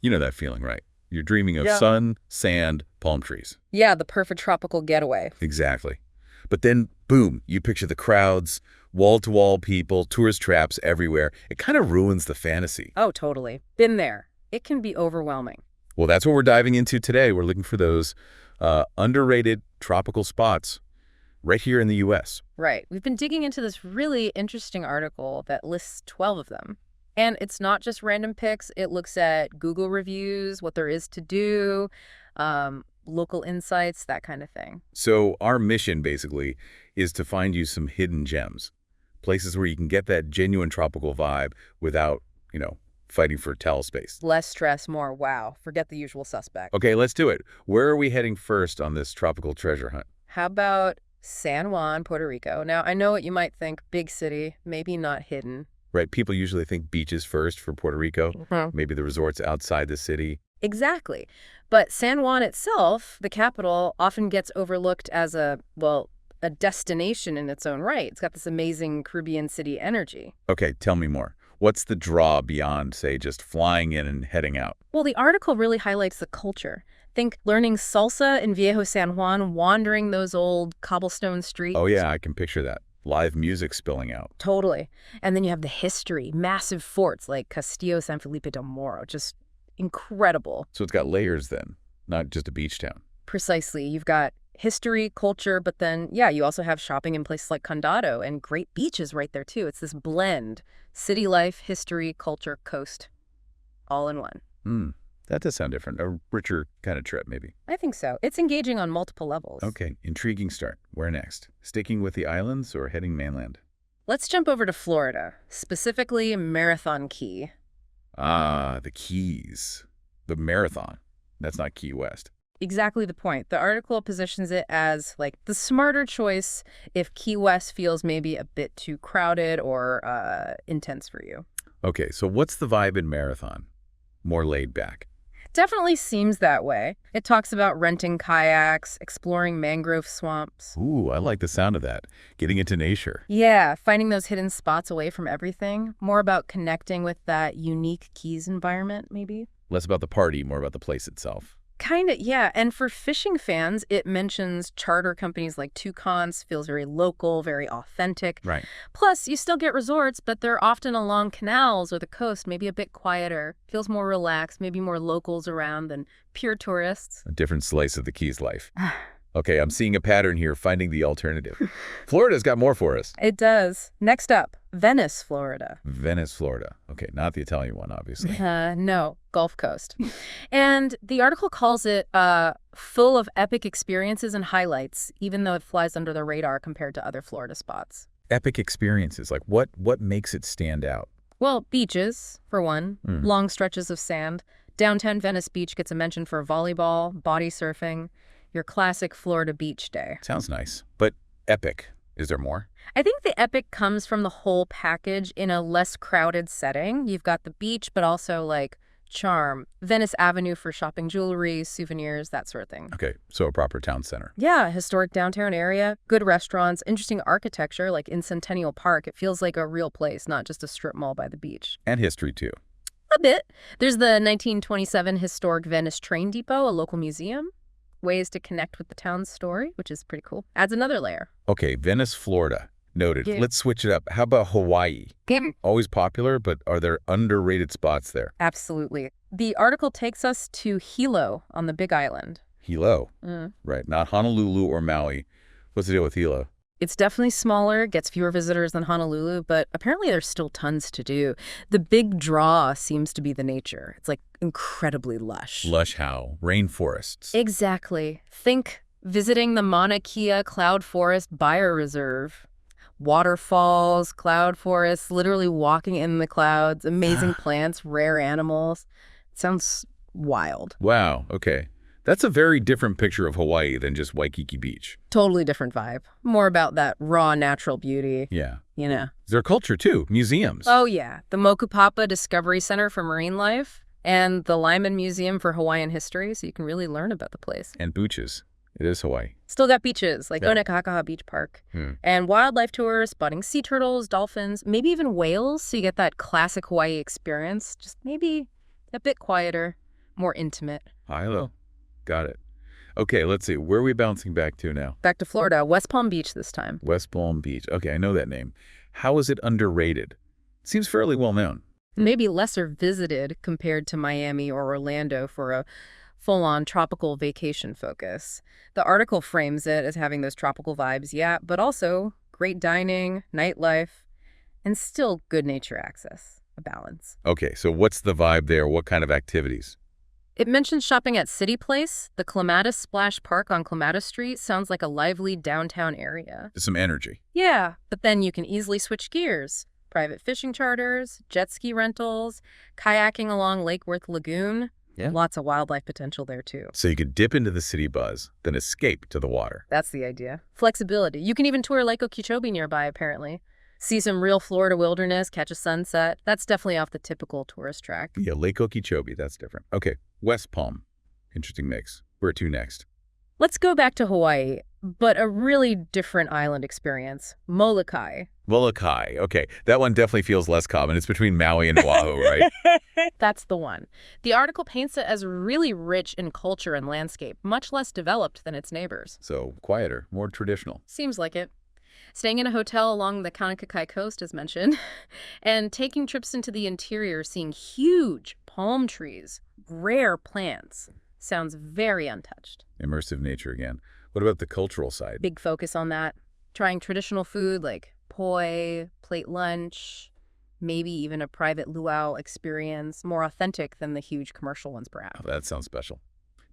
You know that feeling, right? You're dreaming of Yeah. sun, sand, palm trees. Yeah, the perfect tropical getaway. Exactly. But then, boom, you picture the crowds, wall-to-wall people, tourist traps everywhere. It kind of ruins the fantasy. Oh, totally. Been there. It can be overwhelming. Well, that's what we're diving into today. We're looking for those underrated tropical spots right here in the U.S. Right. We've been digging into this really interesting article that lists 12 of them. And it's not just random picks. It looks at Google reviews, what there is to do, local insights, that kind of thing. So our mission, basically, is to find you some hidden gems, places where you can get that genuine tropical vibe without, fighting for towel space. Less stress, more wow. Forget the usual suspect. Okay, let's do it. Where are we heading first on this tropical treasure hunt? How about San Juan, Puerto Rico? Now, I know what you might think. Big city, maybe not hidden. Right, people usually think beaches first for Puerto Rico, Mm-hmm. maybe the resorts outside the city. Exactly. But San Juan itself, the capital, often gets overlooked as a destination in its own right. It's got this amazing Caribbean city energy. Okay, tell me more. What's the draw beyond, say, just flying in and heading out? Well, the article really highlights the culture. Think learning salsa in Viejo San Juan, wandering those old cobblestone streets. Oh yeah, I can picture that. Live music spilling out. Totally. And then you have the history, massive forts like Castillo San Felipe del Morro, just incredible. So it's got layers then, not just a beach town. Precisely. You've got history, culture, but then, yeah, you also have shopping in places like Condado and great beaches right there, too. It's this blend. City life, history, culture, coast, all in one. That does sound different. A richer kind of trip, maybe. I think so. It's engaging on multiple levels. Okay, intriguing start. Where next? Sticking with the islands or heading mainland? Let's jump over to Florida, specifically Marathon Key. Ah, the Keys. The Marathon. That's not Key West. Exactly the point. The article positions it as like the smarter choice if Key West feels maybe a bit too crowded or intense for you. Okay, so what's the vibe in Marathon? More laid back. Definitely seems that way. It talks about renting kayaks, exploring mangrove swamps. Ooh, I like the sound of that. Getting into nature. Yeah, finding those hidden spots away from everything. More about connecting with that unique Keys environment, maybe. Less about the party, more about the place itself. Kind of, yeah. And for fishing fans, it mentions charter companies like Toucans, feels very local, very authentic. Right. Plus, you still get resorts, but they're often along canals or the coast, maybe a bit quieter, feels more relaxed, maybe more locals around than pure tourists. A different slice of the Keys life. Okay, I'm seeing a pattern here, finding the alternative. Florida's got more for us. It does. Next up, Venice, Florida. Venice, Florida. Okay, not the Italian one, obviously. No, Gulf Coast. And the article calls it full of epic experiences and highlights, even though it flies under the radar compared to other Florida spots. Epic experiences, like what makes it stand out? Well, beaches, for one, long stretches of sand. Downtown Venice Beach gets a mention for volleyball, body surfing, your classic Florida beach day. Sounds nice, but epic. Is there more? I think the epic comes from the whole package in a less crowded setting. You've got the beach, but also like charm, Venice Avenue for shopping jewelry, souvenirs, that sort of thing. Okay, so a proper town center. Yeah, historic downtown area, good restaurants, interesting architecture like in Centennial Park. It feels like a real place, not just a strip mall by the beach. And history, too. A bit. There's the 1927 historic Venice Train Depot, a local museum. Ways to connect with the town's story, which is pretty cool. Adds another layer. Okay, Venice, Florida. Noted. Yeah. Let's switch it up. How about Hawaii? Always popular, but are there underrated spots there? Absolutely. The article takes us to Hilo on the Big Island. Hilo. Right, not Honolulu or Maui. What's the deal with Hilo? It's definitely smaller, gets fewer visitors than Honolulu, but apparently there's still tons to do. The big draw seems to be the nature. It's like incredibly lush. Lush how? Rainforests. Exactly. Think visiting the Mauna Kea Cloud Forest Bioreserve. Waterfalls, cloud forests, literally walking in the clouds, amazing plants, rare animals. It sounds wild. Wow, okay. That's a very different picture of Hawaii than just Waikiki Beach. Totally different vibe. More about that raw natural beauty, Yeah. you know. Their culture, too. Museums. Oh, yeah. The Mokupapa Discovery Center for Marine Life and the Lyman Museum for Hawaiian History, so you can really learn about the place. And beaches. It is Hawaii. Still got beaches, like Yeah. Onekakaha Beach Park. And wildlife tours, spotting sea turtles, dolphins, maybe even whales, so you get that classic Hawaii experience. Just maybe a bit quieter. more intimate. Hilo. Got it. Okay, let's see. Where are we bouncing back to now? Back to Florida, West Palm Beach this time. West Palm Beach. Okay, I know that name. How is it underrated? Seems fairly well known. Maybe lesser visited compared to Miami or Orlando for a full-on tropical vacation focus. The article frames it as having those tropical vibes, yeah, but also great dining, nightlife, and still good nature access, a balance. Okay, so what's the vibe there? What kind of activities? It mentions shopping at City Place. The Clematis Splash Park on Clematis Street sounds like a lively downtown area. Some energy. Yeah, but then you can easily switch gears. Private fishing charters, jet ski rentals, kayaking along Lake Worth Lagoon. Yeah. Lots of wildlife potential there, too. So you could dip into the city buzz, then escape to the water. That's the idea. Flexibility. You can even tour Lake Okeechobee nearby, apparently. See some real Florida wilderness, catch a sunset. That's definitely off the typical tourist track. Yeah, Lake Okeechobee, that's different. Okay, West Palm. Interesting mix. Where to next? Let's go back to Hawaii, but a really different island experience. Molokaʻi. Molokaʻi. Okay, that one definitely feels less common. It's between Maui and Oahu, right? That's the one. The article paints it as really rich in culture and landscape, much less developed than its neighbors. So quieter, more traditional. Seems like it. Staying in a hotel along the Kaunakakai coast, as mentioned, and taking trips into the interior, seeing huge palm trees, rare plants. Sounds very untouched. Immersive nature again. What about the cultural side? Big focus on that. Trying traditional food like poi, plate lunch, maybe even a private luau experience, more authentic than the huge commercial ones, perhaps. Oh, that sounds special.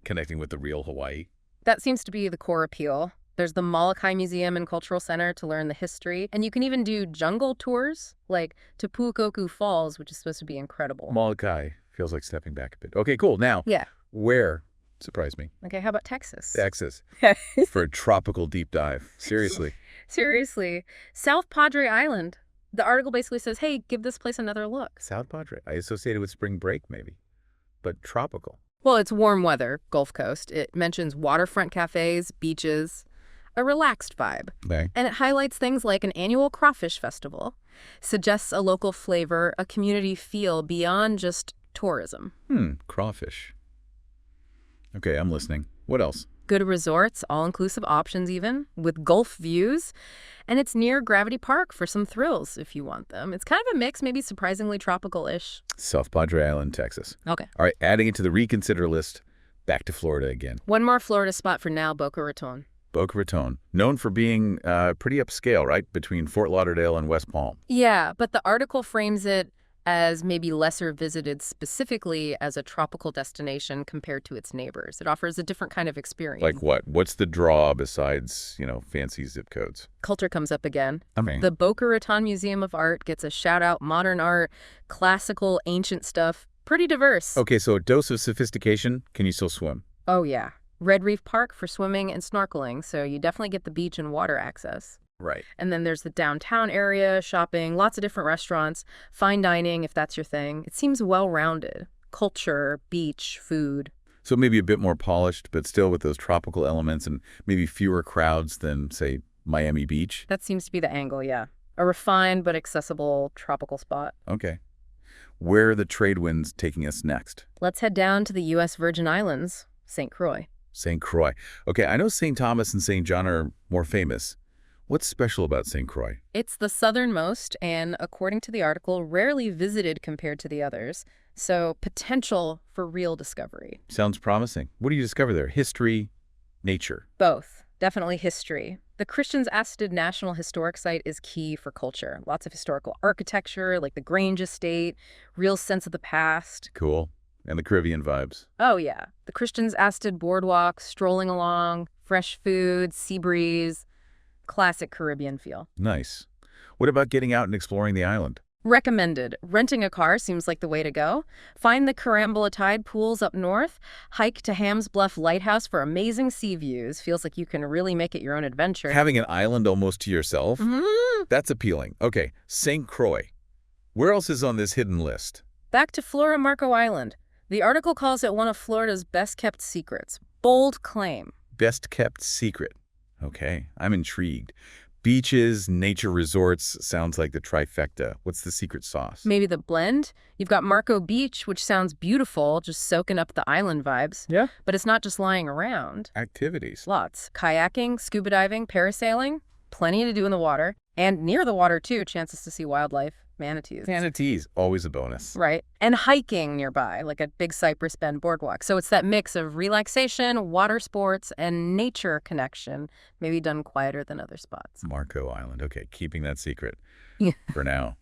Connecting with the real Hawaii. That seems to be the core appeal. There's the Molokaʻi Museum and Cultural Center to learn the history, and you can even do jungle tours, like to Puukoku Falls, which is supposed to be incredible. Molokaʻi feels like stepping back a bit. Okay, cool. Now, Yeah. where? Surprise me. Okay, how about Texas? Texas. For a tropical deep dive. Seriously. Seriously. South Padre Island. The article basically says, hey, give this place another look. South Padre. I associated with spring break, maybe. But tropical. Well, it's warm weather, Gulf Coast. It mentions waterfront cafes, beaches, a relaxed vibe. Okay. And it highlights things like an annual crawfish festival, suggests a local flavor, a community feel beyond just tourism. Crawfish. Okay, I'm listening. What else? Good resorts, all-inclusive options even, with Gulf views. And it's near Gravity Park for some thrills if you want them. It's kind of a mix, maybe surprisingly tropical-ish. South Padre Island, Texas. Okay. All right, adding it to the reconsider list. Back to Florida again. One more Florida spot for now, Boca Raton. Boca Raton. Known for being pretty upscale, right? Between Fort Lauderdale and West Palm. Yeah, but the article frames it as maybe lesser visited specifically as a tropical destination compared to its neighbors. It offers a different kind of experience. Like what? What's the draw besides, fancy zip codes? Culture comes up again. Okay. The Boca Raton Museum of Art gets a shout-out. Modern art, classical, ancient stuff. Pretty diverse. Okay, so a dose of sophistication. Can you still swim? Oh, yeah. Red Reef Park for swimming and snorkeling, so you definitely get the beach and water access. Right. And then there's the downtown area, shopping, lots of different restaurants, fine dining if that's your thing. It seems well-rounded. Culture, beach, food. So maybe a bit more polished, but still with those tropical elements and maybe fewer crowds than, say, Miami Beach. That seems to be the angle, yeah. A refined but accessible tropical spot. Okay. Where are the trade winds taking us next? Let's head down to the U.S. Virgin Islands, St. Croix. St. Croix. Okay, I know St. Thomas and St. John are more famous. What's special about St. Croix? It's the southernmost and, according to the article, rarely visited compared to the others, so potential for real discovery. Sounds promising. What do you discover there? History, nature? Both. Definitely history. The Christians Asted National Historic Site is key for culture. Lots of historical architecture, like the Grange Estate, real sense of the past. Cool. And the Caribbean vibes. Oh, yeah. The Christians Asted Boardwalk, strolling along, fresh food, sea breeze. Classic Caribbean feel. Nice. What about getting out and exploring the island? Recommended. Renting a car seems like the way to go. Find the Carambola Tide pools up north. Hike to Ham's Bluff Lighthouse for amazing sea views. Feels like you can really make it your own adventure. Having an island almost to yourself? Mm-hmm. That's appealing. Okay, St. Croix. Where else is on this hidden list? Back to Flora Marco Island. The article calls it one of Florida's best-kept secrets. Bold claim. Best kept secret. Okay, I'm intrigued. Beaches, nature resorts, sounds like the trifecta. What's the secret sauce? Maybe the blend? You've got Marco Beach, which sounds beautiful, just soaking up the island vibes. Yeah. But it's not just lying around. Activities. Lots. Kayaking, scuba diving, parasailing, plenty to do in the water. And near the water, too, chances to see wildlife, manatees. Manatees, always a bonus. Right. And hiking nearby, like a big Cypress Bend boardwalk. So it's that mix of relaxation, water sports, and nature connection, maybe done quieter than other spots. Marco Island. Okay, keeping that secret Yeah. for now.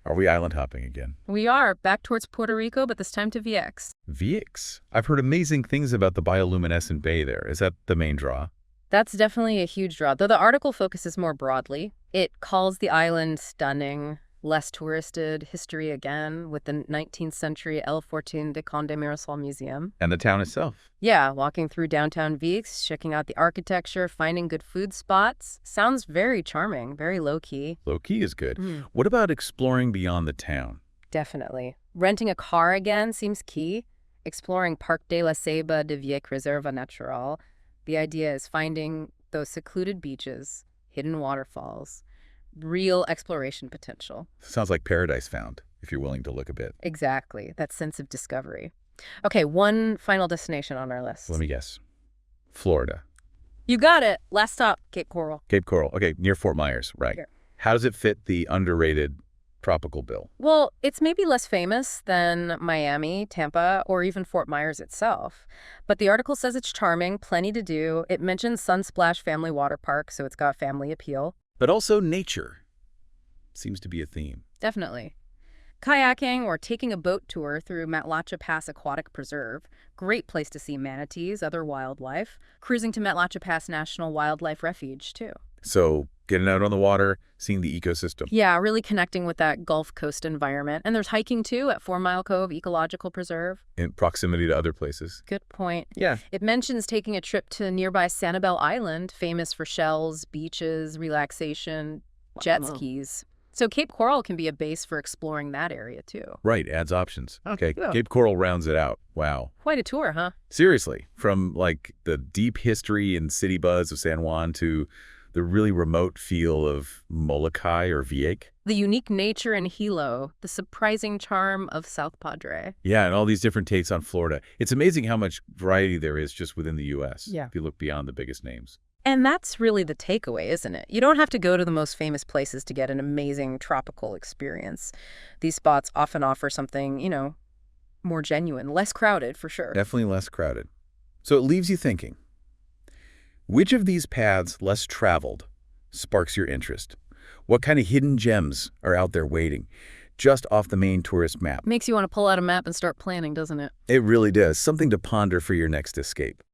Are we island hopping again? We are back towards Puerto Rico, but this time to VX. VX. I've heard amazing things about the bioluminescent bay there. Is that the main draw? That's definitely a huge draw, though the article focuses more broadly. It calls the island stunning, less touristed, history again, with the 19th century El Fortín de Conde Mirasol Museum. And the town itself. Yeah, walking through downtown VX, checking out the architecture, finding good food spots. Sounds very charming, very low-key. Low-key is good. What about exploring beyond the town? Definitely. Renting a car again seems key. Exploring Parque de la Ceiba de Vieques Reserva Natural. The idea is finding those secluded beaches, hidden waterfalls, real exploration potential. Sounds like paradise found, if you're willing to look a bit. Exactly, that sense of discovery. Okay, one final destination on our list. Let me guess. Florida. You got it. Last stop, Cape Coral. Cape Coral. Okay, near Fort Myers, right. Here. How does it fit the underrated tropical bill? Well, it's maybe less famous than Miami, Tampa, or even Fort Myers itself. But the article says it's charming, plenty to do. It mentions Sunsplash Family Water Park, so it's got family appeal. But also nature. Seems to be a theme. Definitely. Kayaking or taking a boat tour through Matlacha Pass Aquatic Preserve. Great place to see manatees, other wildlife. Cruising to Matlacha Pass National Wildlife Refuge, too. So getting out on the water, seeing the ecosystem. Yeah, really connecting with that Gulf Coast environment. And there's hiking, too, at 4 Mile Cove Ecological Preserve. In proximity to other places. Good point. Yeah. It mentions taking a trip to nearby Sanibel Island, famous for shells, beaches, relaxation, jet skis. So Cape Coral can be a base for exploring that area, too. Right, adds options. Okay, yeah. Cape Coral rounds it out. Wow. Quite a tour, huh? Seriously, from like the deep history and city buzz of San Juan to the really remote feel of Molokaʻi or Vieques. The unique nature in Hilo, the surprising charm of South Padre. Yeah, and all these different takes on Florida. It's amazing how much variety there is just within the U.S. Yeah. If you look beyond the biggest names. And that's really the takeaway, isn't it? You don't have to go to the most famous places to get an amazing tropical experience. These spots often offer something, more genuine, less crowded for sure. Definitely less crowded. So it leaves you thinking, which of these paths, less traveled, sparks your interest? What kind of hidden gems are out there waiting, just off the main tourist map? Makes you want to pull out a map and start planning, doesn't it? It really does. Something to ponder for your next escape.